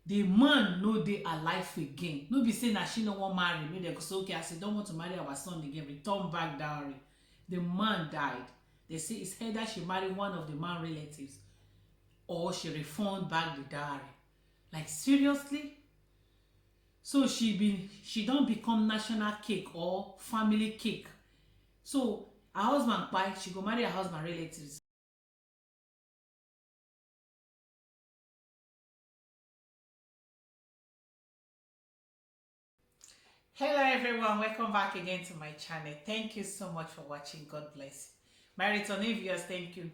The man no dey alive again. No be say na she no wan marry, make dem go say okay, as you don't want to marry our son again, return back dowry. The man died. They say it's either she marry one of the man relatives or she refund back the dowry. Like seriously? So she don't become national cake or family cake. So her husband kpai, she go marry her husband relatives. Hello everyone, welcome back again to my channel. Thank you so much for watching. God bless you. My returning viewers, thank you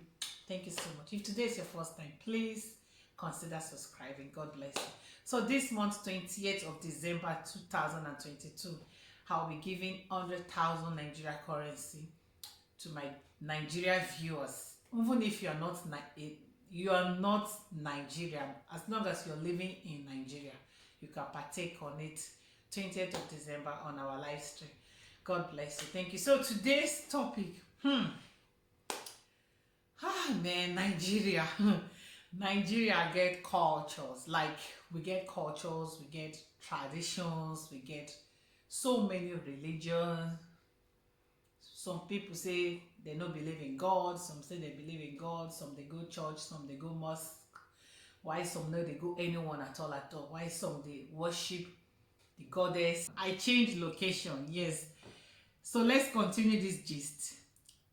so much. If today is your first time, please consider subscribing. God bless you. So this month, 28th of December 2022, I'll be giving 100,000 Nigeria currency to my Nigeria viewers. Even if you are not Nigerian, as long as you're living in Nigeria, you can partake on it 20th of December on our live stream. God bless you. Thank you. So today's topic, man, Nigeria. Nigeria get cultures. Like we get cultures, we get traditions, we get so many religions. Some people say they don't believe in God, some say they believe in God, some they go church, some they go mosque. Why some no they go anyone at all at all? Why some they worship the goddess? I changed location, yes. So let's continue this gist.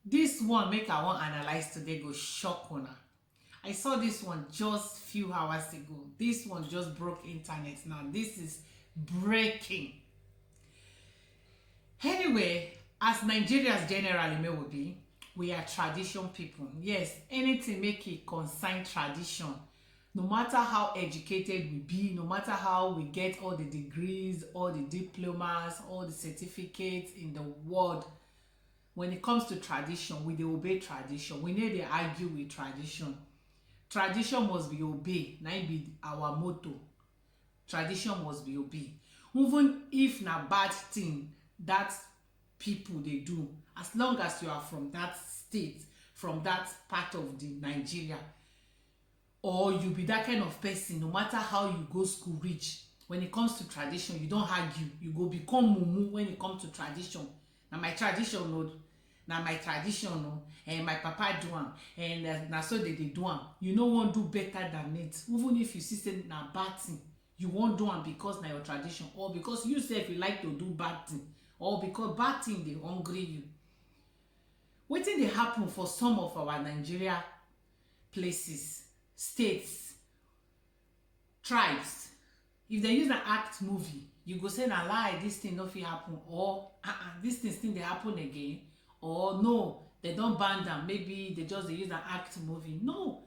This one make I want analyze today go shock una. I saw this one just few hours ago. This one just broke internet now. This is breaking. Anyway, as Nigerians generally may be, we are tradition people. Yes, anything make it concern tradition. No matter how educated we be, no matter how we get all the degrees, all the diplomas, all the certificates in the world, when it comes to tradition, we dey obey tradition. We need to argue with tradition. Tradition must be obeyed. Na be our motto. Tradition must be obeyed. Even if na bad thing that people they do, as long as you are from that state, from that part of the Nigeria, or you be that kind of person, no matter how you go school reach, when it comes to tradition, you don't argue. You go become mumu when it comes to tradition. Now my tradition, no. Now my tradition, no. And my papa do am, and na so they do am. You no want do better than it. Even if you see say na bad thing, you won't do am because na your tradition, or because you say if you like to do bad thing, or because bad thing dey hungry you. Wetin dey happen for some of our Nigeria places, states, tribes? If they use an act movie, you go say na lie, this thing no fit happen, or this thing still dey happen again, or no, they don't ban them, maybe they just dey use an act movie. No,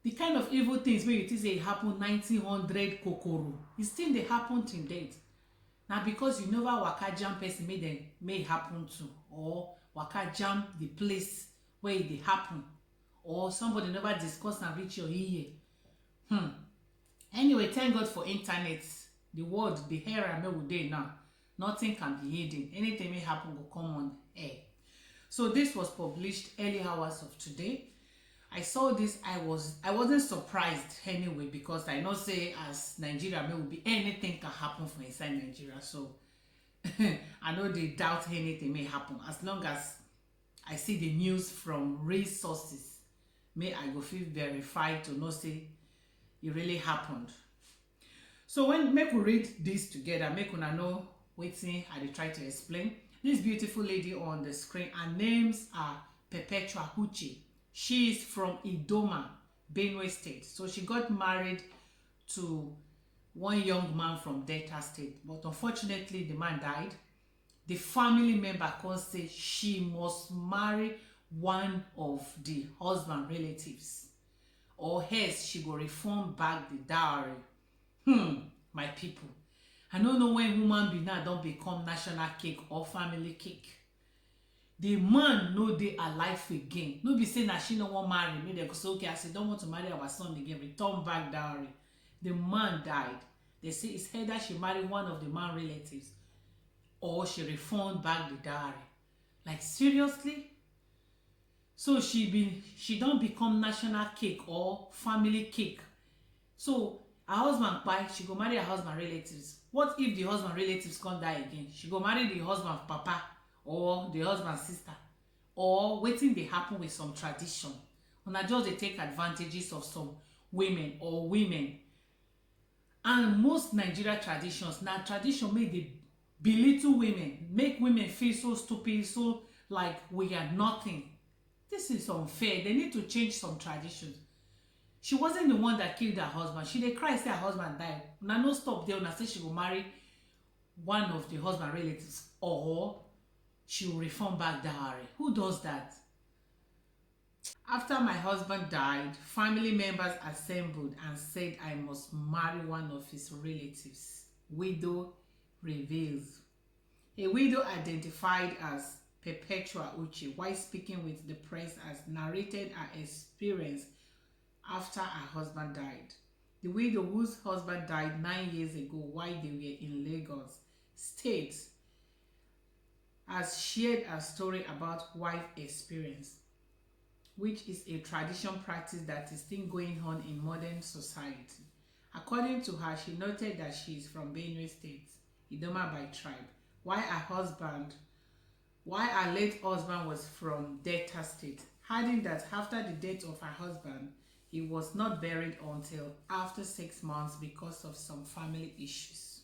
the kind of evil things wey you think say e happen 1900 kokoro, e still dey happen till date. Na because you never waka jam person may e happen to, or waka jam the place where e dey happen, or somebody never discuss and reach your ear. Anyway, thank God for internet. The world, the era wey we dey now, nothing can be hidden. Anything may happen go come on air. So this was published early hours of today. I saw this, I wasn't surprised anyway, because I know say as Nigeria may be, anything can happen for inside Nigeria. So I know they doubt anything may happen, as long as I see the news from real sources. May I go feel verified to know say it really happened. So when make we read this together, make una know wetin I dey try to explain. This beautiful lady on the screen, her names are Perpetua Uchi. She is from Idoma, Benue State. So she got married to one young man from Delta State, but unfortunately the man died. The family member can say she must marry one of the husband relatives, or else she go refund back the dowry. My people, I don't know when woman be now don't become national cake or family cake. The man no dey alive again. No be say na she no wan marry, make dem go say okay, as you don't want to marry our son again, return back dowry. The man died. They say it's either she marry one of the man relatives or she refund back the dowry. Like seriously? So she don't become national cake or family cake. So her husband kpai, she go marry her husband relatives. What if the husband relatives come die again? She go marry the husband papa or the husband sister. Or wetin dey happen with some tradition, una just dey take advantages of some women or women. And most Nigeria traditions na tradition make dey belittle women, make women feel so stupid, so like we are nothing. This is unfair. They need to change some traditions. She wasn't the one that killed her husband. She dey cry say her husband died. Una no stop there. Una say she go marry one of the husband relatives, or she will refund back dowry. Who does that? After my husband died, family members assembled and said I must marry one of his relatives. Widow reveals. A widow identified as Perpetua Uchi, while speaking with the press, has narrated her experience after her husband died. The widow, whose husband died 9 years ago while they were in Lagos, states, has shared a story about wife experience, which is a tradition practice that is still going on in modern society. According to her, she noted that she is from Benue State, Idoma by tribe, while her late husband was from Delta State, adding that after the death of her husband, he was not buried until after 6 months because of some family issues.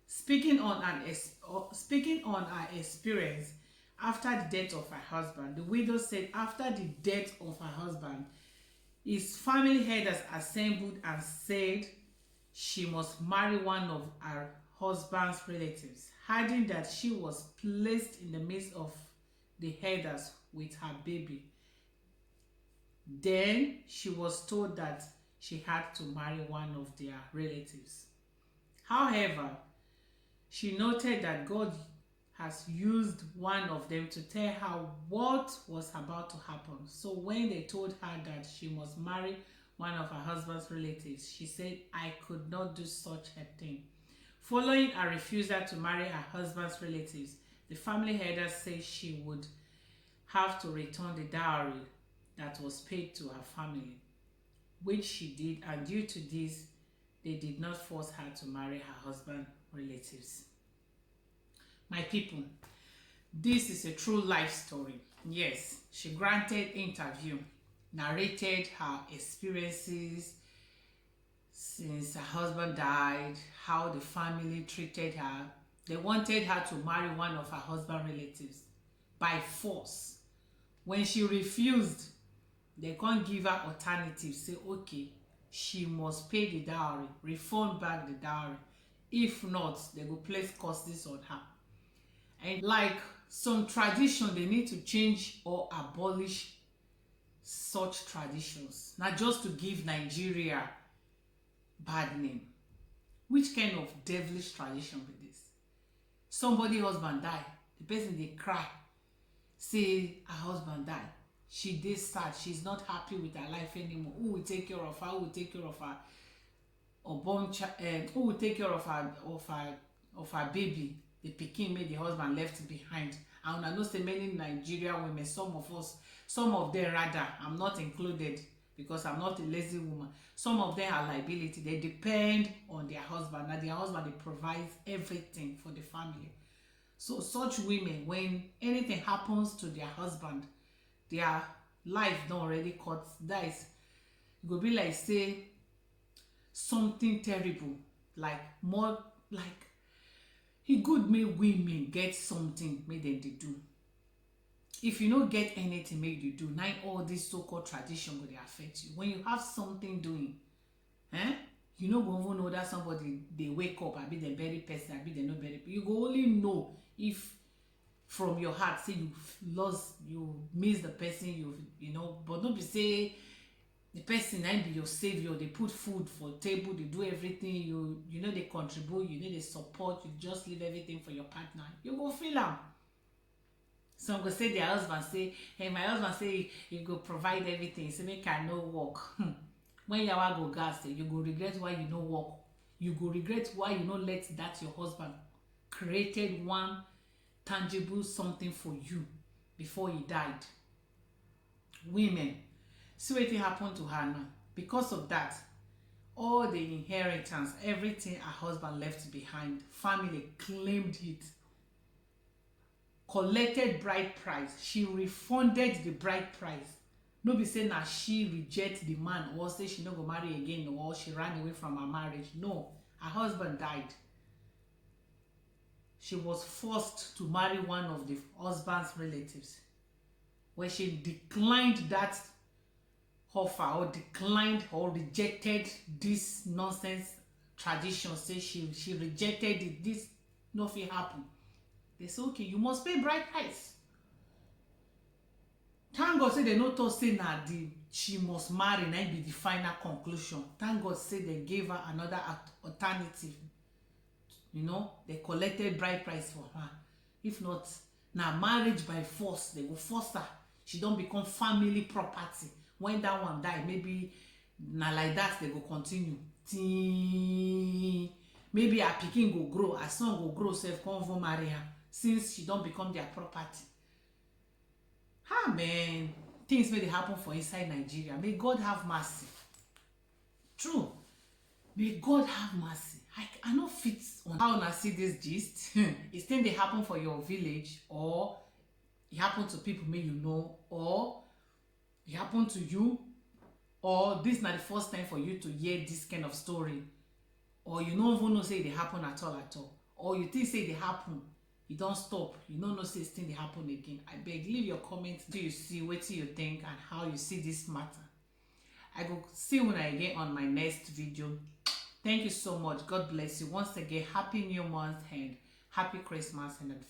Speaking on her experience after the death of her husband, the widow said after the death of her husband, his family elders assembled and said she must marry one of her husband's relatives, adding that she was placed in the midst of the elders with her baby. Then she was told that she had to marry one of their relatives. However, she noted that God has used one of them to tell her what was about to happen. So when they told her that she must marry one of her husband's relatives, she said, I could not do such a thing. Following her refusal to marry her husband's relatives, the family elders said she would have to return the dowry that was paid to her family, which she did, and due to this, they did not force her to marry her husband's relatives. My people, this is a true life story. Yes, she granted interview, narrated her experiences since her husband died, how the family treated her. They wanted her to marry one of her husband's relatives by force. When she refused, they can't give her alternatives. Say, okay, she must pay the dowry, refund back the dowry. If not, they will place curses on her. And like some tradition, they need to change or abolish such traditions, not just to give Nigeria bad name. Which kind of devilish tradition be this? Somebody husband die, the person they cry, say her husband died. She dey sad, she's not happy with her life anymore. Who will take care of her? Who will take care of her unborn child? Who will take care of her baby? The pikin made the husband left behind. And I know say many Nigerian women, some of them rather, I'm not included because I'm not a lazy woman. Some of them are liability. They depend on their husband. Now their husband, they provide everything for the family. So such women, when anything happens to their husband, their life don already cut. That is, it go be like say something terrible, like more like e good make women get something make dem dey do. If you no get anything make you do, now all this so-called tradition go dey affect you. When you have something doing, you no go even know that somebody dey wake up, abi dem bury person, abi dem no bury person. You go only know if from your heart say you miss the person, you know, but no be say the person na be your savior. They put food for table, they do everything, you know they contribute, you know they support, you just leave everything for your partner. You go feel am. Some go say their husband say, hey, my husband say he go provide everything, say make I no work. When yawa go gas, you go regret why you no work. You go regret why you no let that your husband created one tangible something for you before he died. Women, see wetin happen to her now. Because of that, all the inheritance, everything her husband left behind, family claimed it, collected bride price. She refunded the bride price. No be say na she reject the man or say she no go marry again or she ran away from her marriage. No, her husband died. She was forced to marry one of the husband's relatives. When she declined that offer or declined or rejected this nonsense tradition, say she rejected it, this nothing happen. They say, okay, you must pay bride price. Thank God say they no talk say na the she must marry na be the final conclusion. Thank God say they gave her another alternative. You know, they collected bride price for her. If not, na marriage by force. They go force her. She don't become family property. When that one die, maybe na like that they go continue. Maybe her pikin go grow, her son go grow, self come over marry her, since she don't become their property. Ah man, things may they happen for inside Nigeria. May God have mercy. True. May God have mercy. I no fit on how una see this gist. It's thing they happen for your village, or it happen to people may you know, or it happen to you, or this not the first time for you to hear this kind of story, or you no even know say they happen at all, or you think say they happen, you don't stop, you don't know say this thing they happen again. I beg, leave your comments. Do you see what you think and how you see this matter? I go see you again on my next video. Thank you so much. God bless you once again. Happy new month and happy Christmas and advance.